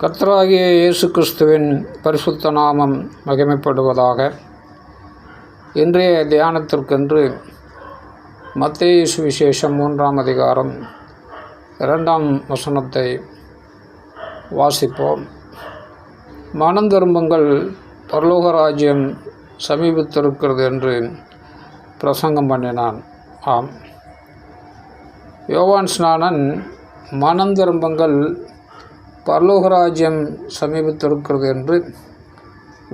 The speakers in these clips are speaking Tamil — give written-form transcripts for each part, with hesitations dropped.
கர்த்தராகிய இயேசு கிறிஸ்துவின் பரிசுத்த நாமம் மகிமைப்படுவதாக. இன்றைய தியானத்திற்கென்று மத்தேயு சுவிசேஷம் 3ஆம் அதிகாரம் 2ஆம் வசனத்தை வாசிப்போம். மனம் திரும்புங்கள், பரலோக ராஜ்யம் சமீபித்திருக்கிறது என்று பிரசங்கம் பண்ணினான். ஆம், யோவான் ஸ்நானன் மனம் திரும்புங்கள், பரலோகராஜ்யம் சமீபத்திருக்கிறது என்று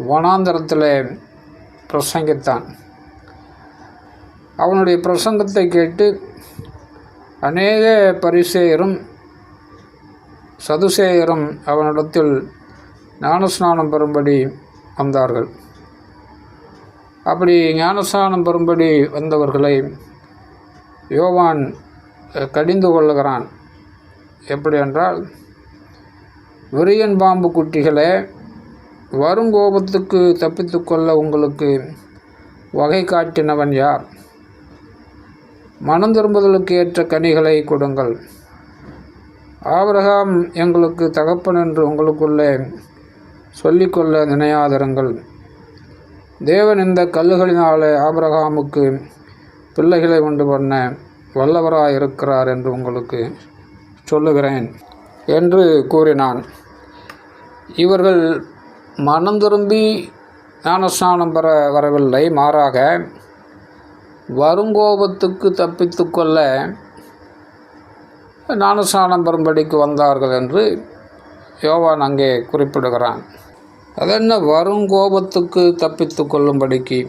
வனாந்தரத்தில் பிரசங்கித்தான். அவனுடைய பிரசங்கத்தை கேட்டு அநேக பரிசேயரும் சதுசேயரும் அவனிடத்தில் ஞானஸ்நானம் பெறும்படி வந்தார்கள். அப்படி ஞானஸ்நானம் பெறும்படி வந்தவர்களை யோவான் கடிந்து கொள்ளுகிறான். எப்படி என்றால், விரியன் பாம்பு குட்டிகளே, வருங்கோபத்துக்கு தப்பித்து கொள்ள உங்களுக்கு வகை காட்டினவன் யார்? மனம் திரும்புதலுக்கு ஏற்ற கனிகளை கொடுங்கள். ஆபிரகாம் எங்களுக்கு தகப்பன் என்று உங்களுக்குள்ளே சொல்லிக்கொள்ள நினையாதிருங்கள். தேவன் இந்த கல்லுகளினாலே ஆபிரகாமுக்கு பிள்ளைகளை உண்டு பண்ண வல்லவராயிருக்கிறார் என்று உங்களுக்கு சொல்லுகிறேன் என்று கூறினான். இவர்கள் மனம் திரும்பி ஞானஸ்நானம் பெற வரவில்லை, மாறாக வருங்கோபத்துக்கு தப்பித்து கொள்ள ஞானஸ்நானம் பெறும்படிக்கு வந்தார்கள் என்று யோவான் அங்கே குறிப்பிடுகிறான். அதென்ன வருங்கோபத்துக்கு தப்பித்து கொள்ளும்படிக்கு?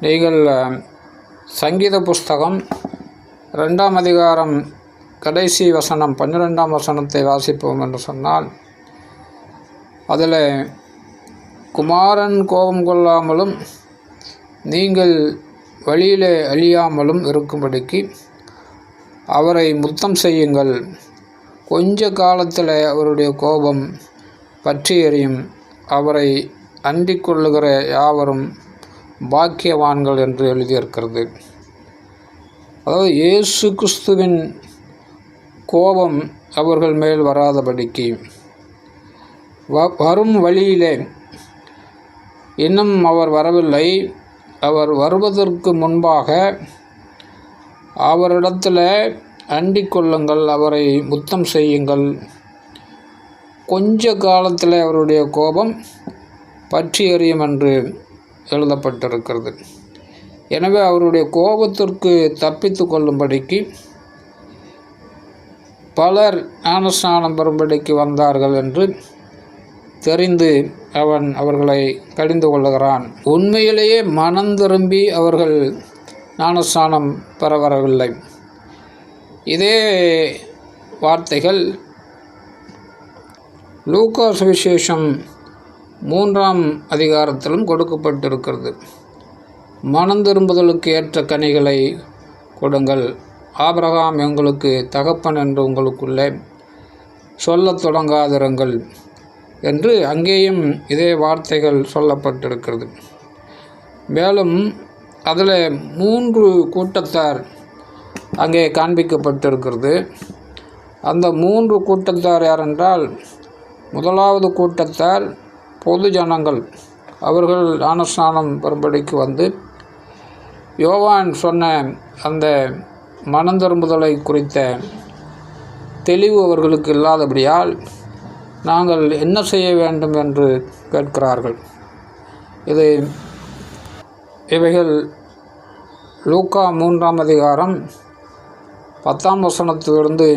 நீங்கள் சங்கீத புஸ்தகம் 2ஆம் அதிகாரம் கடைசி வசனம் 12ஆம் வசனத்தை வாசிப்போம் என்று சொன்னால், அதில் குமாரன் கோபம் கொள்ளாமலும் நீங்கள் வழியிலே அழியாமலும் இருக்கும்படிக்கு அவரை முத்தம் செய்யுங்கள். கொஞ்ச காலத்தில் அவருடைய கோபம் பற்றி எறியும். அவரை அண்டிக் கொள்ளுகிற யாவரும் பாக்கியவான்கள் என்று எழுதியிருக்கிறது. அதாவது இயேசு கிறிஸ்துவின் கோபம் அவர்கள் மேல் வராதபடிக்கு வரும் வழியிலே, இன்னும் அவர் வரவில்லை, அவர் வருவதற்கு முன்பாக அவரிடத்தில் அண்டிக் கொள்ளுங்கள், அவரை முத்தம் செய்யுங்கள். கொஞ்ச காலத்தில் அவருடைய கோபம் பற்றி எறியும் என்று எழுதப்பட்டிருக்கிறது. எனவே அவருடைய கோபத்திற்கு தப்பித்து கொள்ளும்படிக்கு பலர் ஞானஸ்நானம் பெறும்படிக்கு வந்தார்கள் என்று தெரிந்து அவன் அவர்களை கடிந்து கொள்ளுகிறான். உண்மையிலேயே மனம் திரும்பி அவர்கள் ஞானஸ்நானம் பெற வரவில்லை. இதே வார்த்தைகள் லூக்கா சுவிசேஷம் 3ஆம் அதிகாரத்திலும் கொடுக்கப்பட்டிருக்கிறது. மனம் திரும்புதலுக்கு ஏற்ற கனிகளை கொடுங்கள். ஆபிரகாம் எங்களுக்கு தகப்பன் என்று உங்களுக்குள்ளே சொல்லத் தொடங்காதிருங்கள் என்று அங்கேயும் இதே வார்த்தைகள் சொல்லப்பட்டிருக்கிறது. மேலும் அதில் 3 கூட்டத்தார் அங்கே காண்பிக்கப்பட்டிருக்கிறது. அந்த 3 கூட்டத்தார் யாரென்றால், முதலாவது கூட்டத்தார் பொது ஜனங்கள். அவர்கள் ஞானஸ்நானம் பெறும்படிக்கு வந்து யோவான் சொன்ன அந்த மனம் திரும்புதலை குறித்த தெளிவு அவர்களுக்கு இல்லாதபடியால் நாங்கள் என்ன செய்ய வேண்டும் என்று கேட்கிறார்கள். இவைகள் லூக்கா 3ஆம் அதிகாரம் 10ஆம் வசனத்திலிருந்து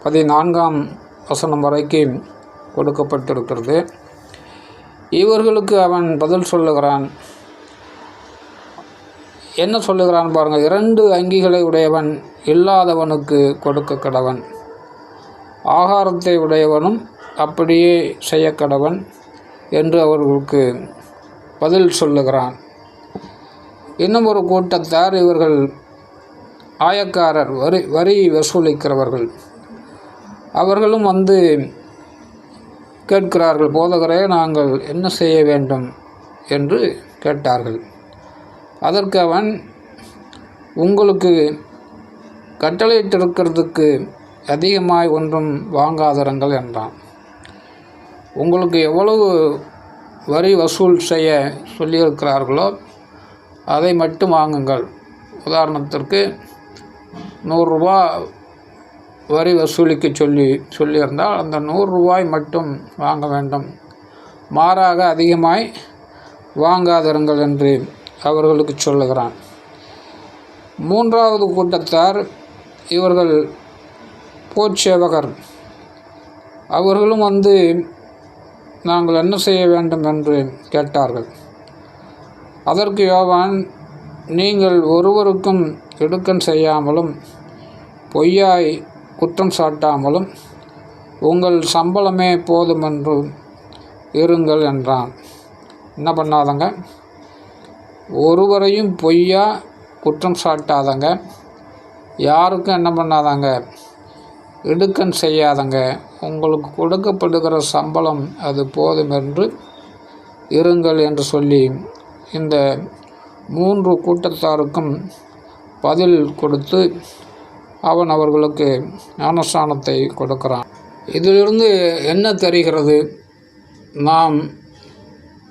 14ஆம் வசனம் வரைக்கும் கொடுக்கப்பட்டிருக்கிறது. இவர்களுக்கு அவன் பதில் சொல்லுகிறான். என்ன சொல்லுகிறான் பாருங்கள். 2 அங்கிகளை உடையவன் இல்லாதவனுக்கு கொடுக்க கடவன். ஆகாரத்தை உடையவனும் அப்படியே செய்ய கடவன் என்று அவர்களுக்கு பதில் சொல்லுகிறான். இன்னும் ஒரு கூட்டத்தார், இவர்கள் ஆயக்காரர், வரி வசூலிக்கிறவர்கள். அவர்களும் வந்து கேட்கிறார்கள், போதகரே, நாங்கள் என்ன செய்ய வேண்டும் என்று கேட்டார்கள். அதற்கு அவன், உங்களுக்கு கட்டளையிட்டிருக்கிறதுக்கு அதிகமாய் ஒன்றும் வாங்காதிருங்கள் என்றான். உங்களுக்கு எவ்வளவு வரி வசூல் செய்ய சொல்லியிருக்கிறார்களோ அதை மட்டும் வாங்குங்கள். உதாரணத்திற்கு 100 ரூபா வரி வசூலிக்க சொல்லியிருந்தால் அந்த 100 ரூபாய் மட்டும் வாங்க வேண்டும். மாறாக அதிகமாய் வாங்காதிருங்கள் என்று அவர்களுக்கு சொல்லுகிறான். 3வது கூட்டத்தார் இவர்கள் போர்ச்சேவகர். அவர்களும் வந்து நாங்கள் என்ன செய்ய வேண்டும் என்று கேட்டார்கள். அதற்கு யோவான், நீங்கள் ஒருவருக்கும் இடுக்கண் செய்யாமலும் பொய்யாய் குற்றம் சாட்டாமலும் உங்கள் சம்பளமே போதுமென்று இருங்கள் என்றான். என்ன பண்ணாதங்க? ஒருவரையும் பொய்யா குற்றம் சாட்டாதங்க, யாருக்கும் என்ன பண்ணாதாங்க, இடுக்கண் செய்யாதங்க, உங்களுக்கு கொடுக்கப்படுகிற சம்பளம் அது போதும் என்று இருங்கள் என்று சொல்லி இந்த 3 கூட்டத்தாருக்கும் பதில் கொடுத்து அவன் அவர்களுக்கு ஞானஸ்நானத்தை கொடுக்கிறான். இதிலிருந்து என்ன தெரிகிறது? நாம்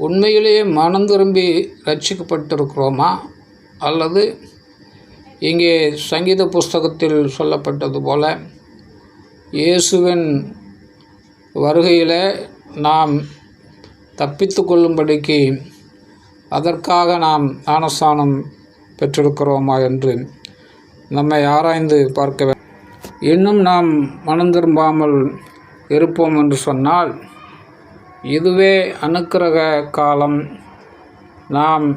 உண்மையிலேயே மனம் திரும்பி ரட்சிக்கப்பட்டிருக்கிறோமா, அல்லது இங்கே சங்கீத புஸ்தகத்தில் சொல்லப்பட்டது போல இயேசுவின் வருகையில் நாம் தப்பித்து கொள்ளும்படிக்கு அதற்காக நாம் ஞானஸ்நானம் பெற்றிருக்கிறோமா என்று நம்மை ஆராய்ந்து பார்க்க வேண்டும். இன்னும் நாம் மனம் திரும்பாமல் இருப்போம் என்று சொன்னால் இதுவே அனுக்கிரக காலம். நாம்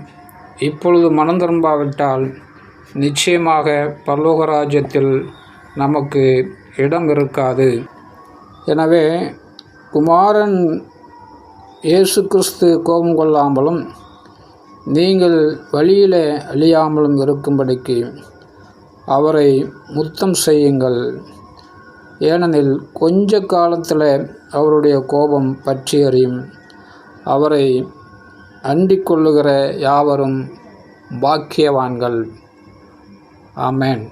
இப்பொழுது மனம் திரும்பாவிட்டால் நிச்சயமாக பரலோக ராஜ்யத்தில் நமக்கு இடம் இருக்காது. எனவே குமாரன் இயேசு கிறிஸ்து கோபம் கொள்ளாமலும் நீங்கள் வழியிலே அழியாமலும் இருக்கும்படிக்கு அவரை முத்தம் செய்யுங்கள். ஏனெனில் கொஞ்ச காலத்தில் அவருடைய கோபம் பற்றி எறியும். அவரை அண்டிக் கொள்ளுகிற யாவரும் பாக்கியவான்கள். ஆமென்.